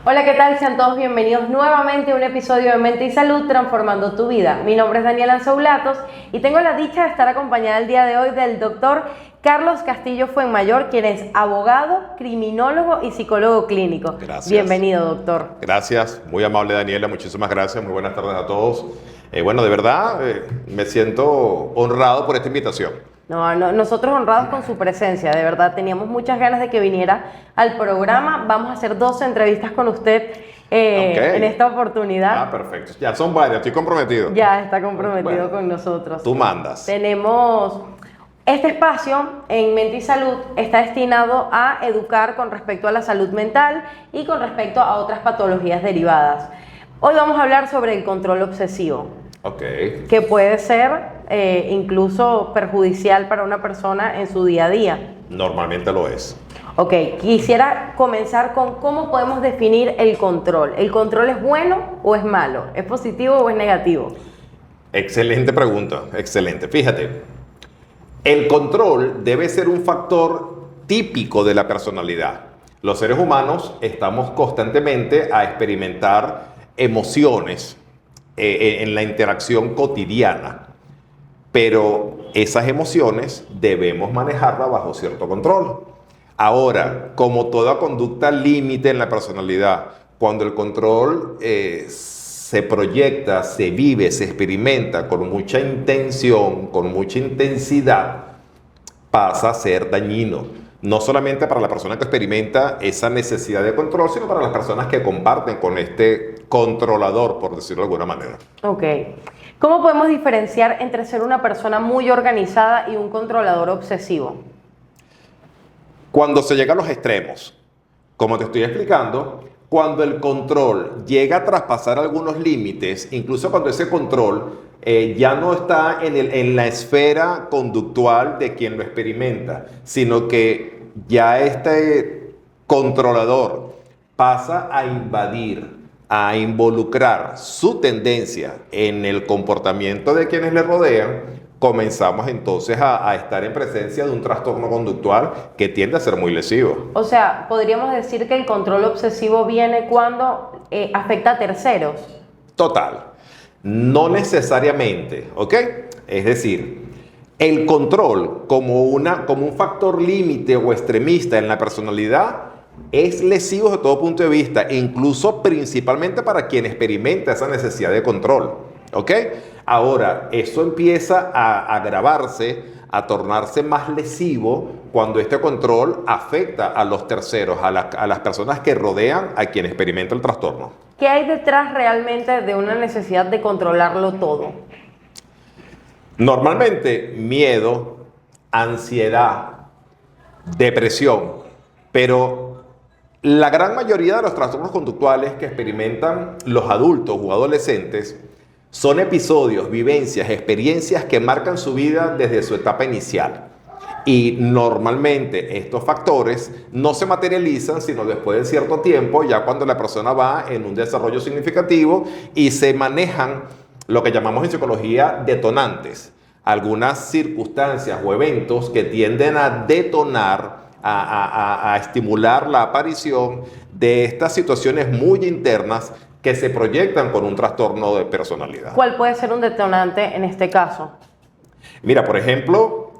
Hola, ¿qué tal? Sean todos bienvenidos nuevamente a un episodio de Mente y Salud Transformando tu Vida. Mi nombre es Daniela Anzoulatos y tengo la dicha de estar acompañada el día de hoy del doctor Carlos Castillo Fuenmayor, quien es abogado, criminólogo y psicólogo clínico. Gracias. Bienvenido, doctor. Gracias, muy amable Daniela, muchísimas gracias, muy buenas tardes a todos. De verdad me siento honrado por esta invitación. Nosotros honrados con su presencia, de verdad, teníamos muchas ganas de que viniera al programa. Vamos a hacer 12 entrevistas con usted en esta oportunidad. Perfecto, ya son varias, estoy comprometido. Ya está comprometido con nosotros. Tú mandas. Tenemos... Este espacio en Mente y Salud está destinado a educar con respecto a la salud mental y con respecto a otras patologías derivadas. Hoy vamos a hablar sobre el control obsesivo, que puede ser incluso perjudicial para una persona en su día a día. Normalmente lo es. Quisiera comenzar con cómo podemos definir el control. ¿El control es bueno o es malo? ¿Es positivo o es negativo? Excelente pregunta, excelente. Fíjate. El control debe ser un factor típico de la personalidad. Los seres humanos estamos constantemente a experimentar emociones en la interacción cotidiana, pero esas emociones debemos manejarlas bajo cierto control. Ahora, como toda conducta límite en la personalidad, cuando el control se proyecta, se vive, se experimenta con mucha intención, con mucha intensidad, pasa a ser dañino. No solamente para la persona que experimenta esa necesidad de control, sino para las personas que comparten con este controlador, por decirlo de alguna manera. ¿Cómo podemos diferenciar entre ser una persona muy organizada y un controlador obsesivo? Cuando se llega a los extremos, como te estoy explicando, cuando el control llega a traspasar algunos límites, incluso cuando ese control ya no está en la esfera conductual de quien lo experimenta, sino que ya este controlador pasa a invadir, a involucrar su tendencia en el comportamiento de quienes le rodean, comenzamos entonces a estar en presencia de un trastorno conductual que tiende a ser muy lesivo. O sea, podríamos decir que el control obsesivo viene cuando afecta a terceros. Total. No necesariamente, ¿ok? Es decir, el control como un factor límite o extremista en la personalidad es lesivo desde todo punto de vista, e incluso principalmente para quien experimenta esa necesidad de control, ¿ok? Ahora, eso empieza a agravarse, a tornarse más lesivo cuando este control afecta a los terceros, a las personas que rodean a quien experimenta el trastorno. ¿Qué hay detrás realmente de una necesidad de controlarlo todo? Normalmente, miedo, ansiedad, depresión, pero la gran mayoría de los trastornos conductuales que experimentan los adultos o adolescentes son episodios, vivencias, experiencias que marcan su vida desde su etapa inicial. Y normalmente estos factores no se materializan sino después de cierto tiempo, ya cuando la persona va en un desarrollo significativo y se manejan lo que llamamos en psicología detonantes. Algunas circunstancias o eventos que tienden a detonar, a estimular la aparición de estas situaciones muy internas que se proyectan con un trastorno de personalidad. ¿Cuál puede ser un detonante en este caso? Mira, por ejemplo,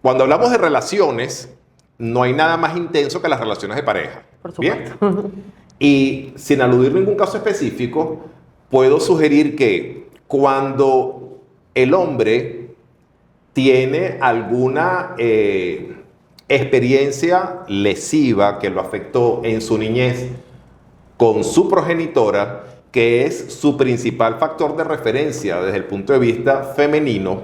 cuando hablamos de relaciones, no hay nada más intenso que las relaciones de pareja. Por supuesto. ¿Bien? Y sin aludir a ningún caso específico, puedo sugerir que cuando el hombre tiene alguna experiencia lesiva que lo afectó en su niñez con su progenitora, que es su principal factor de referencia desde el punto de vista femenino,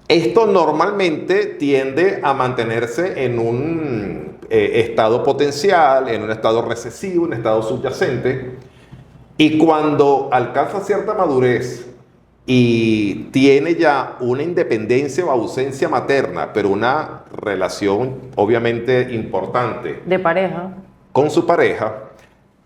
esto normalmente tiende a mantenerse en un estado potencial, en un estado recesivo, un estado subyacente, y cuando alcanza cierta madurez y tiene ya una independencia o ausencia materna, pero una relación obviamente importante de pareja con su pareja,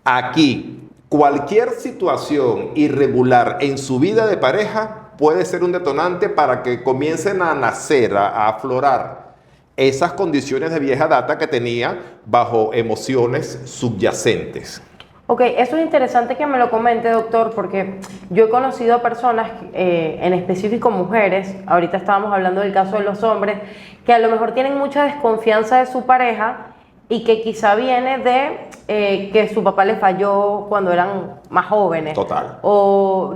aquí cualquier situación irregular en su vida de pareja puede ser un detonante para que comiencen a nacer, a aflorar esas condiciones de vieja data que tenía bajo emociones subyacentes. Ok, eso es interesante que me lo comente, doctor, porque yo he conocido a personas, en específico mujeres, ahorita estábamos hablando del caso de los hombres, que a lo mejor tienen mucha desconfianza de su pareja y que quizá viene de que su papá le falló cuando eran más jóvenes. Total. O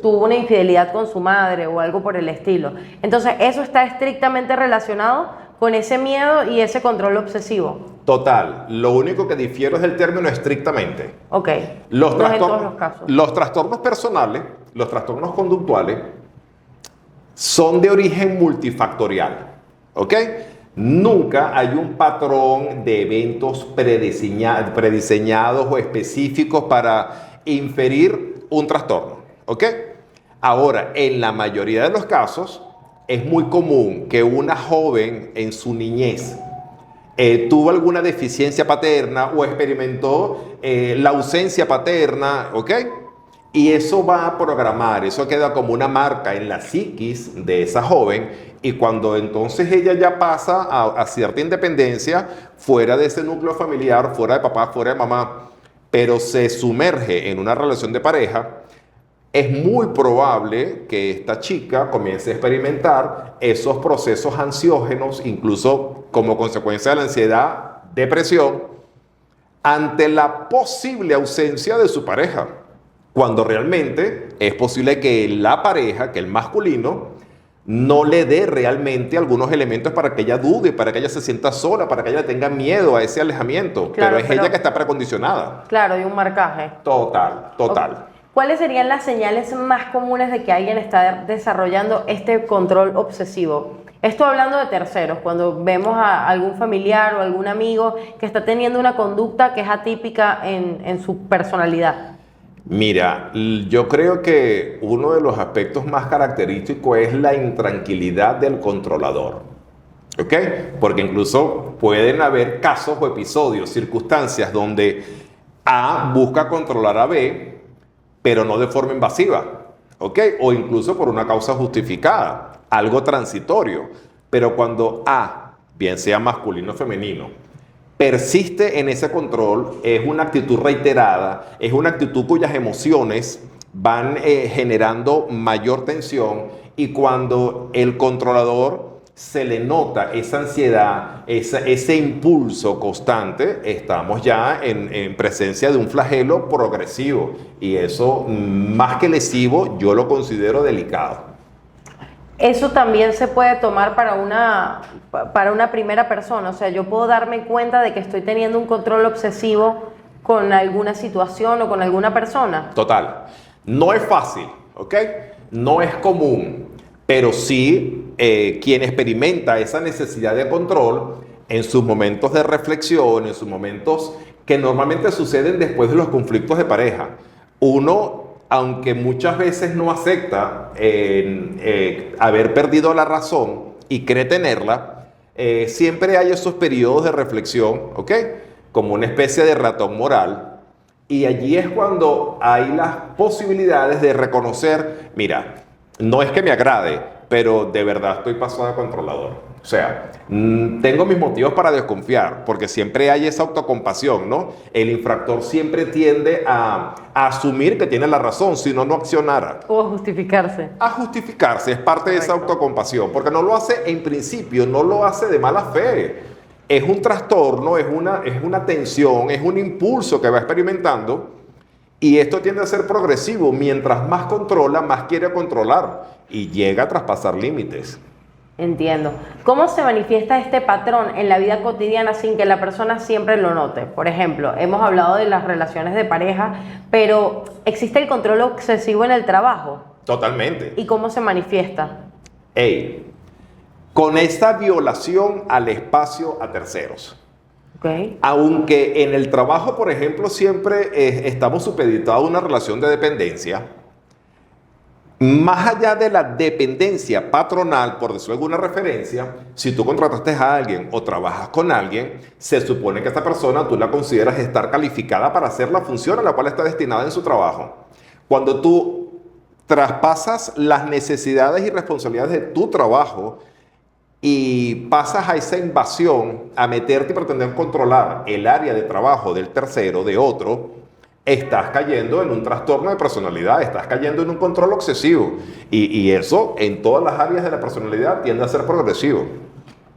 tuvo una infidelidad con su madre o algo por el estilo. Entonces, eso está estrictamente relacionado con ese miedo y ese control obsesivo. Total. Lo único que difiero es el término estrictamente. Ok. Los No es en todos los casos. Los trastornos personales, los trastornos conductuales, son de origen multifactorial. ¿Ok? Nunca hay un patrón de eventos prediseñados o específicos para inferir un trastorno. ¿Ok? Ahora, en la mayoría de los casos, es muy común que una joven en su niñez tuvo alguna deficiencia paterna o experimentó la ausencia paterna, ¿ok? Y eso va a programar, eso queda como una marca en la psiquis de esa joven, y cuando entonces ella ya pasa a cierta independencia, fuera de ese núcleo familiar, fuera de papá, fuera de mamá, pero se sumerge en una relación de pareja, es muy probable que esta chica comience a experimentar esos procesos ansiógenos, incluso como consecuencia de la ansiedad, depresión, ante la posible ausencia de su pareja, cuando realmente es posible que la pareja, que el masculino, no le dé realmente algunos elementos para que ella dude, para que ella se sienta sola, para que ella tenga miedo a ese alejamiento, Claro, pero es ella que está precondicionada. Claro, y un marcaje. Total. Ok. ¿Cuáles serían las señales más comunes de que alguien está desarrollando este control obsesivo? Esto hablando de terceros, cuando vemos a algún familiar o algún amigo que está teniendo una conducta que es atípica en su personalidad. Mira, yo creo que uno de los aspectos más característicos es la intranquilidad del controlador. ¿Ok? Porque incluso pueden haber casos o episodios, circunstancias donde A busca controlar a B, pero no de forma invasiva, ¿ok? O incluso por una causa justificada, algo transitorio. Pero cuando A, bien sea masculino o femenino, persiste en ese control, es una actitud reiterada, es una actitud cuyas emociones van generando mayor tensión, y cuando el controlador se le nota esa ansiedad, ese impulso constante, estamos ya en presencia de un flagelo progresivo, y eso, más que lesivo, yo lo considero delicado. Eso también se puede tomar para una primera persona, o sea, yo puedo darme cuenta de que estoy teniendo un control obsesivo con alguna situación o con alguna persona. Total. No es fácil, ¿ok? No es común, pero sí quien experimenta esa necesidad de control en sus momentos de reflexión, en sus momentos que normalmente suceden después de los conflictos de pareja. Uno, aunque muchas veces no acepta haber perdido la razón y cree tenerla, siempre hay esos periodos de reflexión, ¿ok? Como una especie de ratón moral. Y allí es cuando hay las posibilidades de reconocer, mira, no es que me agrade, pero de verdad estoy pasado a controlador. O sea, tengo mis motivos para desconfiar, porque siempre hay esa autocompasión, ¿no? El infractor siempre tiende a asumir que tiene la razón, si no, no accionara. O a justificarse. A justificarse, es parte de esa autocompasión, porque no lo hace en principio, no lo hace de mala fe. Es un trastorno, es una tensión, es un impulso que va experimentando, y esto tiende a ser progresivo. Mientras más controla, más quiere controlar, y llega a traspasar límites. Entiendo. ¿Cómo se manifiesta este patrón en la vida cotidiana sin que la persona siempre lo note? Por ejemplo, hemos hablado de las relaciones de pareja, pero ¿existe el control obsesivo en el trabajo? Totalmente. ¿Y cómo se manifiesta? Con esta violación al espacio a terceros. Okay. Aunque en el trabajo, por ejemplo, siempre estamos supeditados a una relación de dependencia, más allá de la dependencia patronal, por decirlo alguna referencia, si tú contrataste a alguien o trabajas con alguien, se supone que esta persona tú la consideras estar calificada para hacer la función a la cual está destinada en su trabajo. Cuando tú traspasas las necesidades y responsabilidades de tu trabajo y pasas a esa invasión, a meterte y pretender controlar el área de trabajo del tercero, de otro, estás cayendo en un trastorno de personalidad, estás cayendo en un control obsesivo. Y eso en todas las áreas de la personalidad tiende a ser progresivo.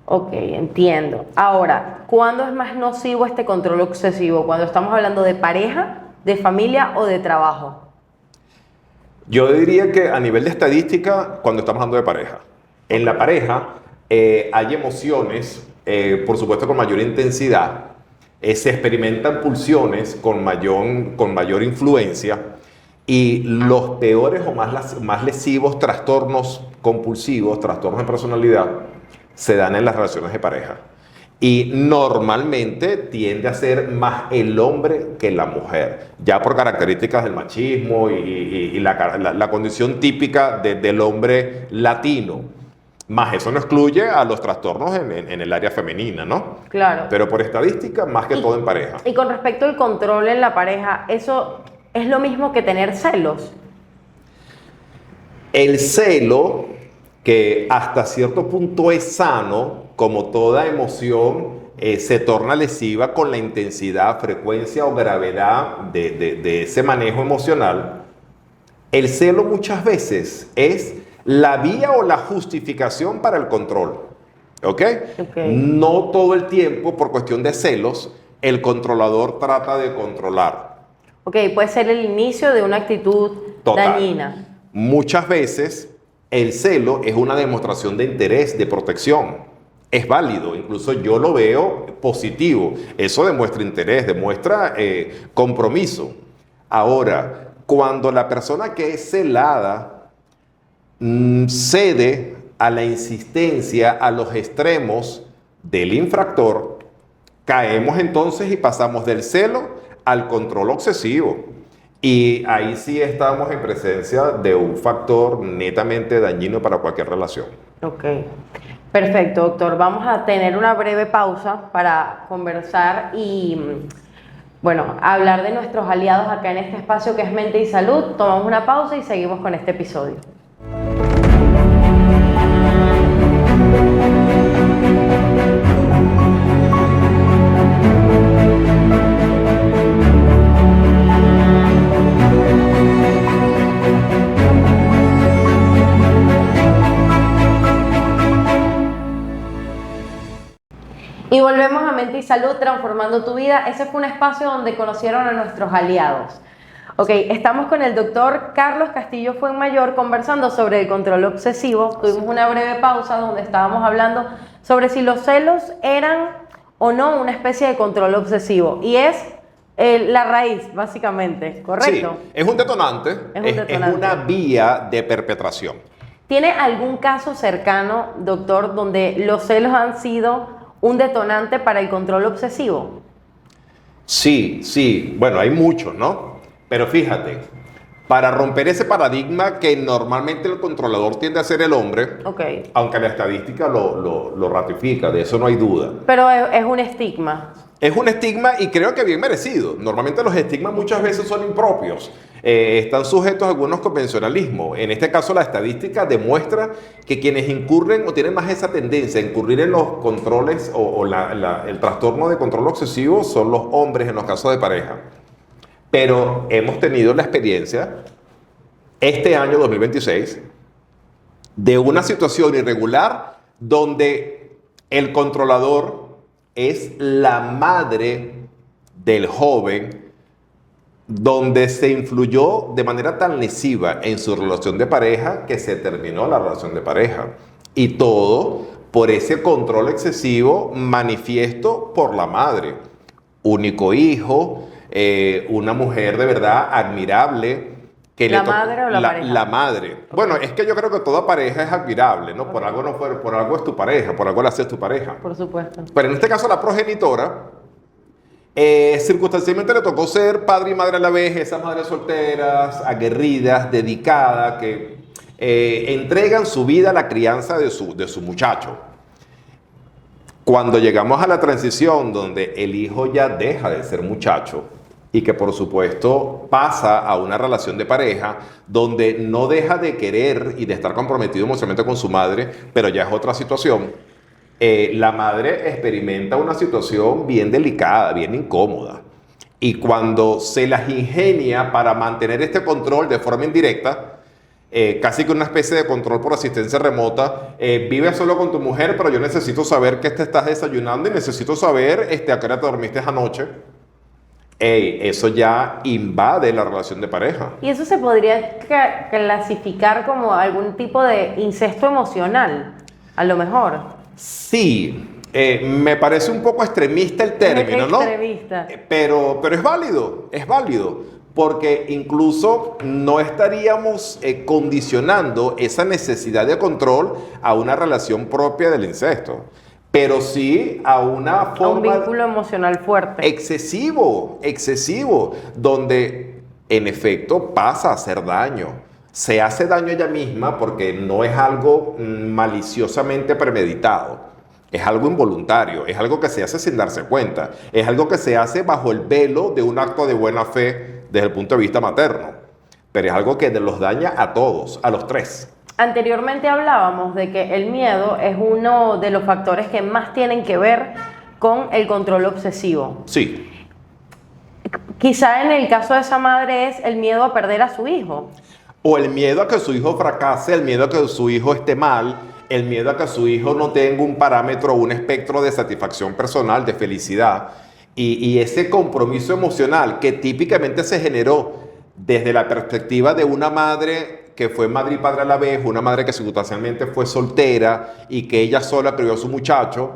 Ok, entiendo. Ahora, ¿cuándo es más nocivo este control obsesivo? ¿Cuando estamos hablando de pareja, de familia o de trabajo? Yo diría que a nivel de estadística, cuando estamos hablando de pareja. En la pareja hay emociones, por supuesto con mayor intensidad, se experimentan pulsiones con mayor influencia y los peores o más lesivos trastornos compulsivos, trastornos de personalidad, se dan en las relaciones de pareja. Y normalmente tiende a ser más el hombre que la mujer, ya por características del machismo y la condición típica del hombre latino. Más eso no excluye a los trastornos en el área femenina, ¿no? Claro. Pero por estadística, más que todo en pareja. Y con respecto al control en la pareja, ¿eso es lo mismo que tener celos? El celo, que hasta cierto punto es sano, como toda emoción, se torna lesiva con la intensidad, frecuencia o gravedad de ese manejo emocional. El celo muchas veces es la vía o la justificación para el control. ¿Ok? No todo el tiempo, por cuestión de celos, el controlador trata de controlar. Ok, puede ser el inicio de una actitud dañina. Muchas veces el celo es una demostración de interés, de protección. Es válido, incluso yo lo veo positivo. Eso demuestra interés, demuestra compromiso. Ahora, cuando la persona que es celada cede a la insistencia, a los extremos del infractor, caemos entonces y pasamos del celo al control obsesivo. Y ahí sí estamos en presencia de un factor netamente dañino para cualquier relación. Ok, perfecto, doctor. Vamos a tener una breve pausa para conversar y, bueno, hablar de nuestros aliados acá en este espacio que es Mente y Salud. Tomamos una pausa y seguimos con este episodio. Y volvemos a Mente y Salud, transformando tu vida. Ese fue un espacio donde conocieron a nuestros aliados. Ok, estamos con el doctor Carlos Castillo Fuenmayor conversando sobre el control obsesivo. Tuvimos una breve pausa donde estábamos hablando sobre si los celos eran o no una especie de control obsesivo. Y es la raíz, básicamente, ¿correcto? Sí, es un detonante, es una vía de perpetración. ¿Tiene algún caso cercano, doctor, donde los celos han sido un detonante para el control obsesivo? Sí. Bueno, hay muchos, ¿no? Pero fíjate, para romper ese paradigma que normalmente el controlador tiende a ser el hombre, aunque la estadística lo ratifica, de eso no hay duda. Pero es un estigma. Es un estigma y creo que bien merecido. Normalmente los estigmas muchas veces son impropios. Están sujetos a algunos convencionalismos. En este caso la estadística demuestra que quienes incurren o tienen más esa tendencia a incurrir en los controles el trastorno de control obsesivo son los hombres en los casos de pareja. Pero hemos tenido la experiencia este año 2026 de una situación irregular donde el controlador es la madre del joven, donde se influyó de manera tan lesiva en su relación de pareja que se terminó la relación de pareja. Y todo por ese control excesivo manifiesto por la madre. Único hijo, una mujer de verdad admirable. ¿La madre o la pareja? La madre. Bueno, es que yo creo que toda pareja es admirable, ¿no? Por algo es tu pareja, por algo la haces tu pareja. Por supuesto. Pero en este caso la progenitora, circunstancialmente le tocó ser padre y madre a la vez, esas madres solteras, aguerridas, dedicadas, que entregan su vida a la crianza de su muchacho. Cuando llegamos a la transición donde el hijo ya deja de ser muchacho, y que por supuesto pasa a una relación de pareja donde no deja de querer y de estar comprometido emocionalmente con su madre, pero ya es otra situación. La madre experimenta una situación bien delicada, bien incómoda. Y cuando se las ingenia para mantener este control de forma indirecta, casi que una especie de control por asistencia remota, vives solo con tu mujer, pero yo necesito saber qué te estás desayunando y necesito saber a qué hora te dormiste anoche. Eso ya invade la relación de pareja. Y eso se podría clasificar como algún tipo de incesto emocional, a lo mejor. Sí, me parece un poco extremista el término, ¿no? Extremista. Pero es válido, porque incluso no estaríamos condicionando esa necesidad de control a una relación propia del incesto, pero sí a una forma... A un vínculo emocional fuerte. Excesivo, donde en efecto pasa a hacer daño. Se hace daño a ella misma porque no es algo maliciosamente premeditado. Es algo involuntario, es algo que se hace sin darse cuenta, es algo que se hace bajo el velo de un acto de buena fe desde el punto de vista materno, pero es algo que los daña a todos, a los tres. Anteriormente hablábamos de que el miedo es uno de los factores que más tienen que ver con el control obsesivo. Sí. Quizá en el caso de esa madre es el miedo a perder a su hijo. O el miedo a que su hijo fracase, el miedo a que su hijo esté mal, el miedo a que su hijo no tenga un parámetro, un espectro de satisfacción personal, de felicidad. Y ese compromiso emocional que típicamente se generó desde la perspectiva de una madre que fue madre y padre a la vez, una madre que circunstancialmente fue soltera y que ella sola crió a su muchacho,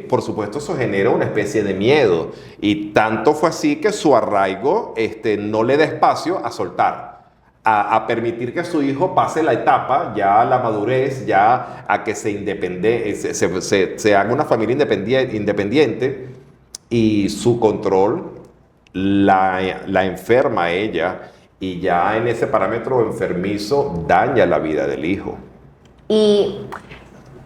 por supuesto eso genera una especie de miedo. Y tanto fue así que su arraigo no le da espacio a soltar. A permitir que su hijo pase la etapa, ya a la madurez, ya a que se haga una familia independiente, y su control la enferma a ella, y ya en ese parámetro enfermizo daña la vida del hijo. Y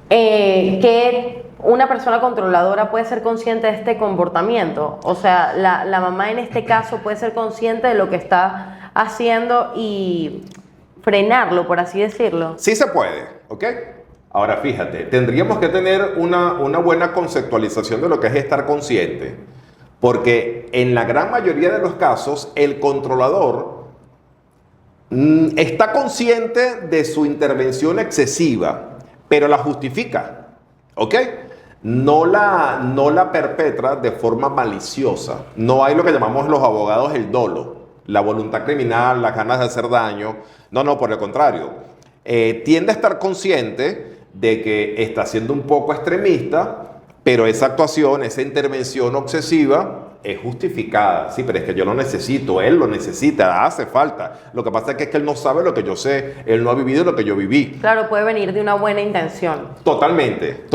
que una persona controladora puede ser consciente de este comportamiento. O sea, la mamá en este caso puede ser consciente de lo que está haciendo y frenarlo, por así decirlo. Sí se puede, ¿ok? Ahora fíjate, tendríamos que tener una buena conceptualización de lo que es estar consciente, porque en la gran mayoría de los casos el controlador está consciente de su intervención excesiva, pero la justifica, ¿ok? No la perpetra de forma maliciosa. No hay lo que llamamos los abogados el dolo, la voluntad criminal, las ganas de hacer daño. No, por el contrario. Tiende a estar consciente de que está siendo un poco extremista, pero esa actuación, esa intervención obsesiva es justificada. Sí, pero es que yo lo necesito, él lo necesita, hace falta. Lo que pasa es que él no sabe lo que yo sé, él no ha vivido lo que yo viví. Claro, puede venir de una buena intención. Totalmente.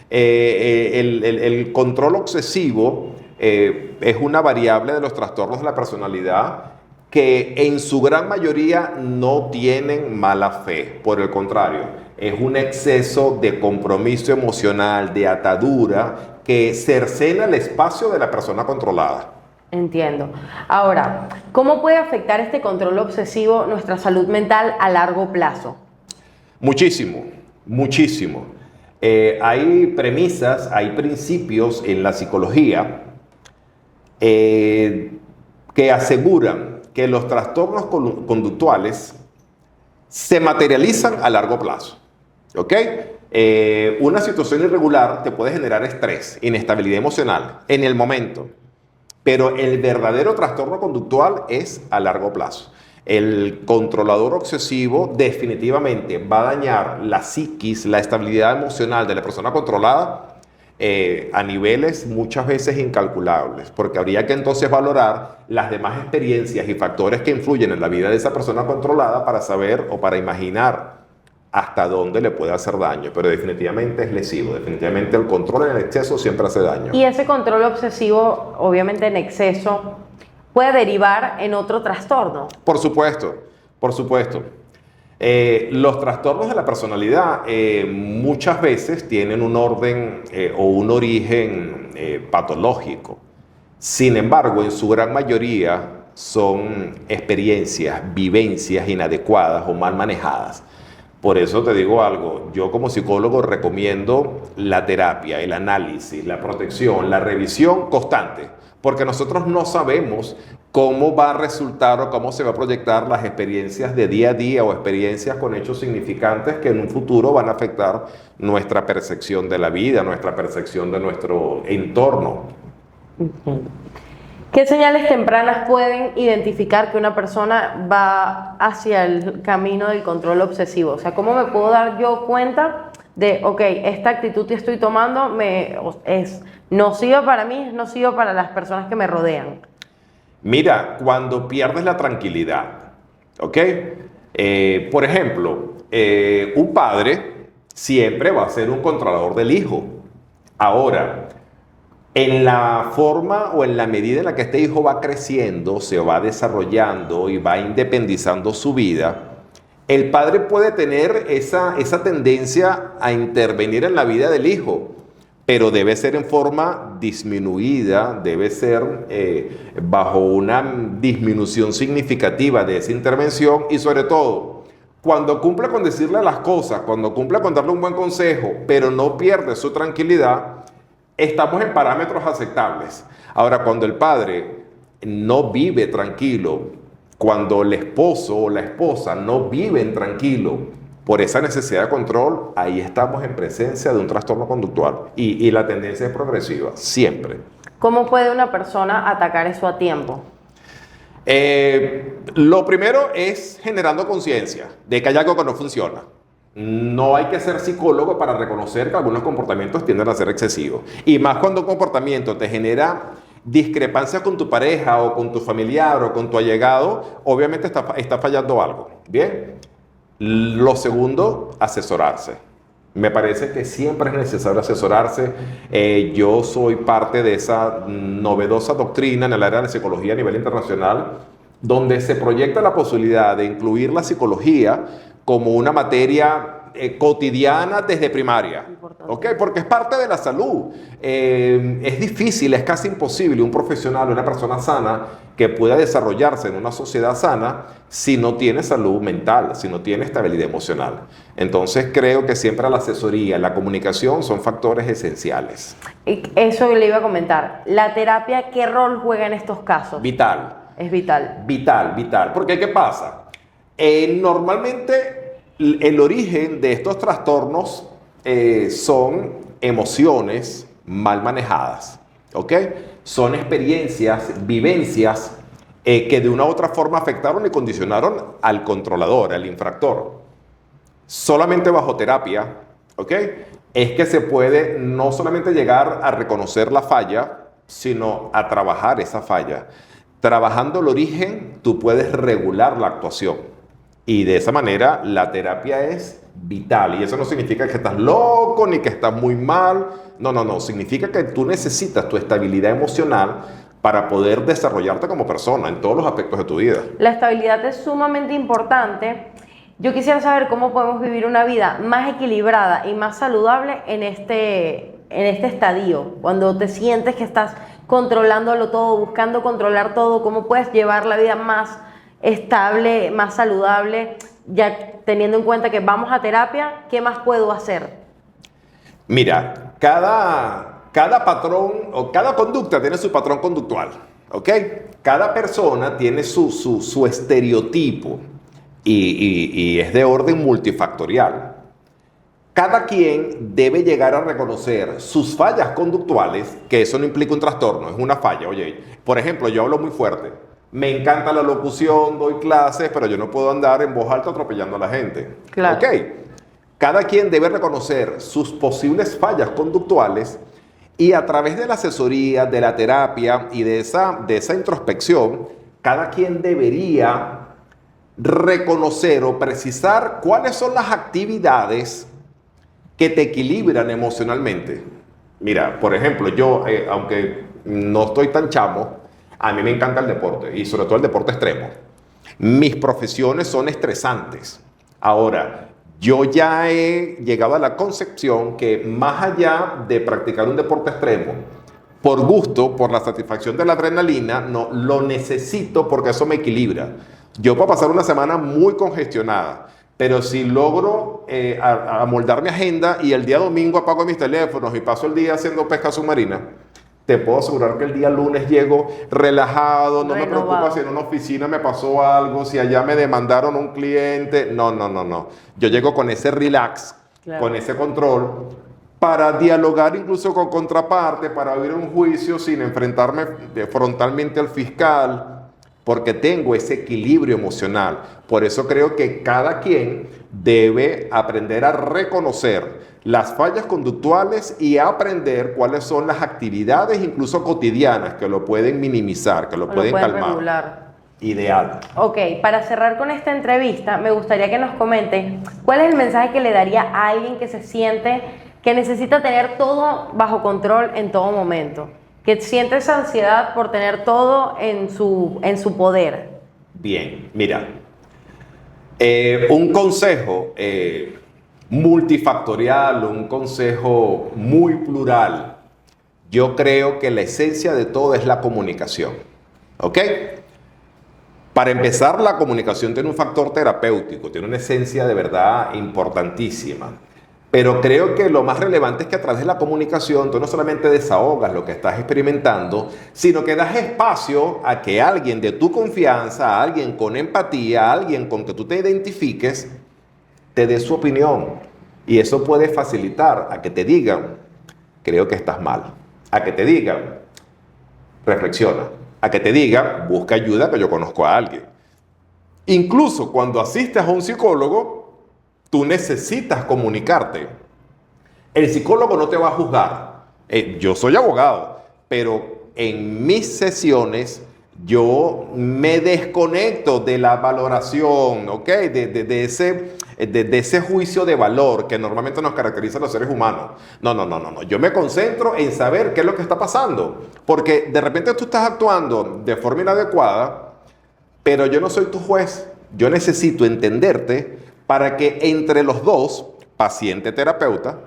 El control obsesivo es una variable de los trastornos de la personalidad que en su gran mayoría no tienen mala fe. Por el contrario, es un exceso de compromiso emocional, de atadura, que cercena el espacio de la persona controlada. Entiendo. Ahora, ¿cómo puede afectar este control obsesivo nuestra salud mental a largo plazo? Muchísimo. Hay premisas, hay principios en la psicología que aseguran que los trastornos conductuales se materializan a largo plazo. ¿Ok? Una situación irregular te puede generar estrés, inestabilidad emocional en el momento, pero el verdadero trastorno conductual es a largo plazo. El controlador obsesivo definitivamente va a dañar la psiquis, la estabilidad emocional de la persona controlada a niveles muchas veces incalculables, porque habría que entonces valorar las demás experiencias y factores que influyen en la vida de esa persona controlada para saber o para imaginar hasta dónde le puede hacer daño, pero definitivamente es lesivo, definitivamente el control en exceso siempre hace daño. Y ese control obsesivo, obviamente en exceso, puede derivar en otro trastorno. Por supuesto. Los trastornos de la personalidad muchas veces tienen un orden o un origen patológico. Sin embargo, en su gran mayoría son experiencias, vivencias inadecuadas o mal manejadas. Por eso te digo algo, yo como psicólogo recomiendo la terapia, el análisis, la protección, la revisión constante, porque nosotros no sabemos cómo va a resultar o cómo se va a proyectar las experiencias de día a día o experiencias con hechos significantes que en un futuro van a afectar nuestra percepción de la vida, nuestra percepción de nuestro entorno. ¿Qué señales tempranas pueden identificar que una persona va hacia el camino del control obsesivo? O sea, ¿cómo me puedo dar yo cuenta de, ok, esta actitud que estoy tomando es nociva para mí, es nociva para las personas que me rodean? Mira, cuando pierdes la tranquilidad, ¿ok? Por ejemplo, un padre siempre va a ser un controlador del hijo. Ahora, en la forma o en la medida en la que este hijo va creciendo, se va desarrollando y va independizando su vida, el padre puede tener esa tendencia a intervenir en la vida del hijo, pero debe ser en forma disminuida, debe ser bajo una disminución significativa de esa intervención y sobre todo, cuando cumpla con decirle las cosas, cuando cumpla con darle un buen consejo, pero no pierde su tranquilidad, estamos en parámetros aceptables. Ahora, cuando el padre no vive tranquilo, cuando el esposo o la esposa no viven tranquilo por esa necesidad de control, ahí estamos en presencia de un trastorno conductual y la tendencia es progresiva, siempre. ¿Cómo puede una persona atacar eso a tiempo? Lo primero es generando conciencia de que hay algo que no funciona. No hay que ser psicólogo para reconocer que algunos comportamientos tienden a ser excesivos. Y más cuando un comportamiento te genera discrepancias con tu pareja o con tu familiar o con tu allegado, obviamente está fallando algo. Bien. Lo segundo, asesorarse. Me parece que siempre es necesario asesorarse. Yo soy parte de esa novedosa doctrina en el área de psicología a nivel internacional, donde se proyecta la posibilidad de incluir la psicología como una materia cotidiana desde primaria, ¿ok? Porque es parte de la salud. Es difícil, es casi imposible un profesional, una persona sana que pueda desarrollarse en una sociedad sana si no tiene salud mental, si no tiene estabilidad emocional. Entonces creo que siempre la asesoría, la comunicación son factores esenciales. Eso le iba a comentar. ¿La terapia qué rol juega en estos casos? Vital. Es vital. Vital. Porque ¿qué pasa? Normalmente el origen de estos trastornos son emociones mal manejadas, ¿ok? Son experiencias, vivencias que de una u otra forma afectaron y condicionaron al controlador, al infractor. Solamente bajo terapia, ¿ok? Es que se puede no solamente llegar a reconocer la falla, sino a trabajar esa falla. Trabajando el origen, tú puedes regular la actuación. Y de esa manera la terapia es vital. Y eso no significa que estás loco ni que estás muy mal. No. Significa que tú necesitas tu estabilidad emocional para poder desarrollarte como persona en todos los aspectos de tu vida. La estabilidad es sumamente importante. Yo quisiera saber cómo podemos vivir una vida más equilibrada y más saludable en este estadio. Cuando te sientes que estás controlándolo todo, buscando controlar todo, ¿cómo puedes llevar la vida más estable, más saludable, ya teniendo en cuenta que vamos a terapia? ¿Qué más puedo hacer? Mira, cada patrón o cada conducta tiene su patrón conductual, ¿ok? Cada persona tiene su estereotipo y es de orden multifactorial. Cada quien debe llegar a reconocer sus fallas conductuales, que eso no implica un trastorno, es una falla. Oye, por ejemplo, yo hablo muy fuerte. Me encanta la locución, doy clases, pero yo no puedo andar en voz alta atropellando a la gente. Claro. ¿Ok? Cada quien debe reconocer sus posibles fallas conductuales y a través de la asesoría, de la terapia y de esa introspección, cada quien debería reconocer o precisar cuáles son las actividades que te equilibran emocionalmente. Mira, por ejemplo, yo, aunque no estoy tan chamo, a mí me encanta el deporte y sobre todo el deporte extremo. Mis profesiones son estresantes. Ahora, yo ya he llegado a la concepción que más allá de practicar un deporte extremo, por gusto, por la satisfacción de la adrenalina, no lo necesito porque eso me equilibra. Yo puedo pasar una semana muy congestionada, Pero si logro amoldar mi agenda y el día domingo apago mis teléfonos y paso el día haciendo pesca submarina, te puedo asegurar que el día lunes llego relajado, no me preocupa si en una oficina me pasó algo, si allá me demandaron un cliente. No. Yo llego con ese relax, claro, con ese control, para dialogar incluso con contraparte, para abrir un juicio sin enfrentarme frontalmente al fiscal, porque tengo ese equilibrio emocional. Por eso creo que cada quien debe aprender a reconocer las fallas conductuales y aprender cuáles son las actividades, incluso cotidianas, que lo pueden minimizar, que lo pueden calmar. Regular. Ideal. Ok, para cerrar con esta entrevista, me gustaría que nos comente cuál es el mensaje que le daría a alguien que se siente que necesita tener todo bajo control en todo momento, que siente esa ansiedad por tener todo en su poder. Bien, mira, un consejo multifactorial, un consejo muy plural. Yo creo que la esencia de todo es la comunicación, ¿ok? Para empezar, la comunicación tiene un factor terapéutico, tiene una esencia de verdad importantísima. Pero creo que lo más relevante es que a través de la comunicación tú no solamente desahogas lo que estás experimentando, sino que das espacio a que alguien de tu confianza, a alguien con empatía, a alguien con que tú te identifiques, te dé su opinión. Y eso puede facilitar a que te digan, creo que estás mal. A que te digan, reflexiona. A que te digan, busca ayuda, que yo conozco a alguien. Incluso cuando asistes a un psicólogo, tú necesitas comunicarte. El psicólogo no te va a juzgar. Yo soy abogado, pero en mis sesiones yo me desconecto de la valoración, ¿ok? De ese juicio de valor que normalmente nos caracteriza a los seres humanos. No. Yo me concentro en saber qué es lo que está pasando. Porque de repente tú estás actuando de forma inadecuada, pero yo no soy tu juez. Yo necesito entenderte para que entre los dos, paciente-terapeuta,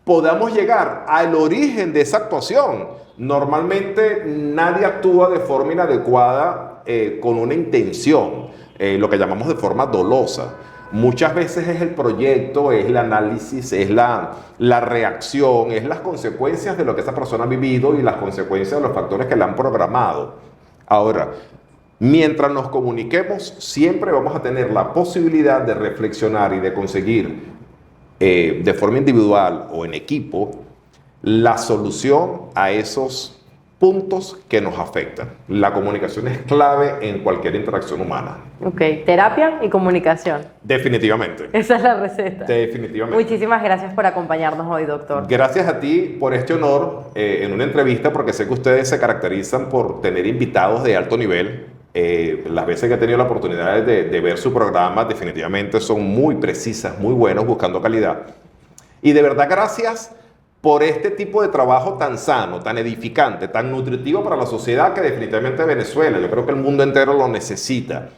podamos llegar al origen de esa actuación. Normalmente nadie actúa de forma inadecuada con una intención, lo que llamamos de forma dolosa. Muchas veces es el proyecto, es el análisis, es la reacción, es las consecuencias de lo que esa persona ha vivido y las consecuencias de los factores que la han programado. Ahora, mientras nos comuniquemos, siempre vamos a tener la posibilidad de reflexionar y de conseguir de forma individual o en equipo la solución a esos puntos que nos afectan. La comunicación es clave en cualquier interacción humana. Ok, terapia y comunicación. Definitivamente. Esa es la receta. Definitivamente. Muchísimas gracias por acompañarnos hoy, doctor. Gracias a ti por este honor en una entrevista, porque sé que ustedes se caracterizan por tener invitados de alto nivel. Las veces que he tenido la oportunidad de ver su programa, definitivamente son muy precisas, muy buenos, buscando calidad. Y de verdad, gracias por este tipo de trabajo tan sano, tan edificante, tan nutritivo para la sociedad, que definitivamente Venezuela, yo creo que el mundo entero lo necesita.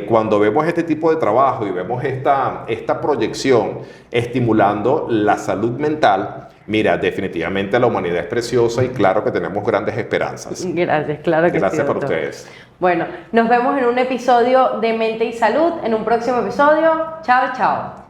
Cuando vemos este tipo de trabajo y vemos esta proyección estimulando la salud mental, mira, definitivamente la humanidad es preciosa y claro que tenemos grandes esperanzas. Gracias, claro que sí. Gracias por ustedes. Bueno, nos vemos en un episodio de Mente y Salud, en un próximo episodio. Chao, chao.